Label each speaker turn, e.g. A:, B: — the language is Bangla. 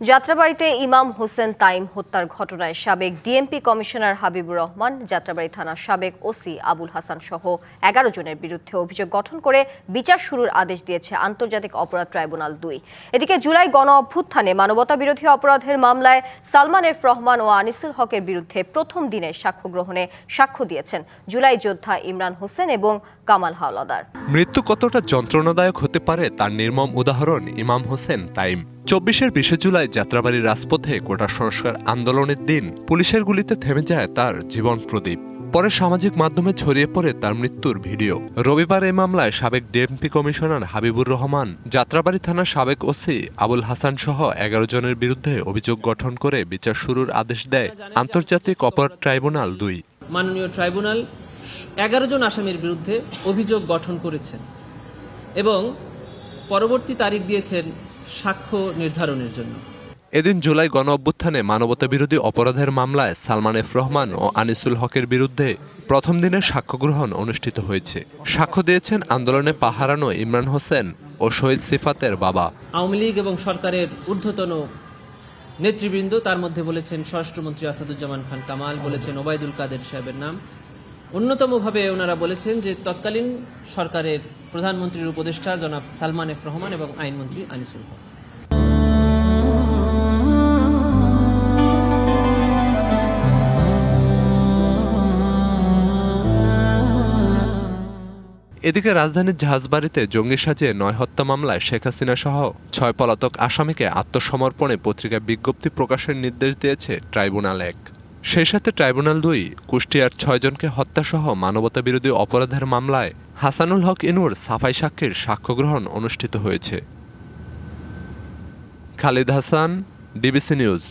A: যাত্রাবাড়ীতে ইমাম হোসেন তাইম হত্যার ঘটনায় সাবেক ডিএমপি কমিশনার হাবিবুর রহমান, যাত্রাবাড়ী থানার সাবেক ওসি আবুল হাসান সহ ১১ জনের বিরুদ্ধে অভিযোগ গঠন করে বিচার শুরুর আদেশ দিয়েছে আন্তর্জাতিক অপরাধ ট্রাইব্যুনাল ২। এদিকে জুলাই গণ অভ্যুত্থানে মানবতাবিরোধী অপরাধের মামলায় সালমান এফ রহমান ও আনিসুল হকের বিরুদ্ধে প্রথম দিনের সাক্ষ্য গ্রহণে সাক্ষ্য দিয়েছেন জুলাই যোদ্ধা ইমরান হোসেন এবং কামাল হাওলাদার।
B: মৃত্যু কতটা যন্ত্রণাদায়ক হতে পারে তার নির্মম উদাহরণ ইমাম হোসেন তাইম। ২৪ জুলাই যাত্রাবাড়ির রাজপথে কোটা সংস্কার আন্দোলনের দিন পুলিশের গুলিতে থেমে যায় তার জীবন প্রদীপ। পরে সামাজিক মাধ্যমে ছড়িয়ে পড়ে তার মৃত্যুর ভিডিও। রবিবার এই মামলায় সাবেক ডিএমপি কমিশনার হাবিবুর রহমান, যাত্রাবাড়ী থানার সাবেক ওসি আবুল হাসান সহ ১১ জনের বিরুদ্ধে অভিযোগ গঠন করে বিচার শুরুর আদেশ দেয় আন্তর্জাতিক অপরাধ ট্রাইব্যুনাল ২।
C: মাননীয় ট্রাইব্যুনাল ১১ জন আসামির বিরুদ্ধে অভিযোগ গঠন করেছেন এবং পরবর্তী তারিখ দিয়েছেন সাক্ষ্য নির্ধারণের জন্য।
B: এদিন জুলাই গণ অভ্যুত্থানে মানবতাবিরোধী অপরাধের মামলায় সালমান এফ রহমান ও আনিসুল হকের বিরুদ্ধে প্রথম দিনের সাক্ষ্য গ্রহণ অনুষ্ঠিত হয়েছে। সাক্ষ্য দিয়েছেন আন্দোলনে পা হারানো ইমরান হোসেন ও শহীদ সিফাতের বাবা।
C: আওয়ামী লীগ এবং সরকারের ঊর্ধ্বতন নেতৃবৃন্দ, তার মধ্যে বলেছেন স্বরাষ্ট্রমন্ত্রী আসাদুজ্জামান খান কামাল, বলেছেন ওবায়দুল কাদের সাহেবের নাম। অন্যতমভাবে ওনারা বলেছেন যে তৎকালীন সরকারের প্রধানমন্ত্রীর উপদেষ্টা জনাব সালমান এফ রহমান এবং আইনমন্ত্রী আনিসুল হক।
B: এদিকে রাজধানীর জাহাজবাড়িতে জঙ্গি সাজিয়ে ৯ হত্যা মামলায় শেখ হাসিনা সহ ৬ পলাতক আসামিকে আত্মসমর্পণে পত্রিকায় বিজ্ঞপ্তি প্রকাশের নির্দেশ দিয়েছে ট্রাইব্যুনাল ১। সেই সাথে ট্রাইব্যুনাল ২ কুষ্টিয়ার ৬ জনকে হত্যাসহ মানবতাবিরোধী অপরাধের মামলায় হাসানুল হক ইনুর সাফাই সাক্ষীর সাক্ষ্য গ্রহণ অনুষ্ঠিত হয়েছে। Khalid Hasan, DBC news.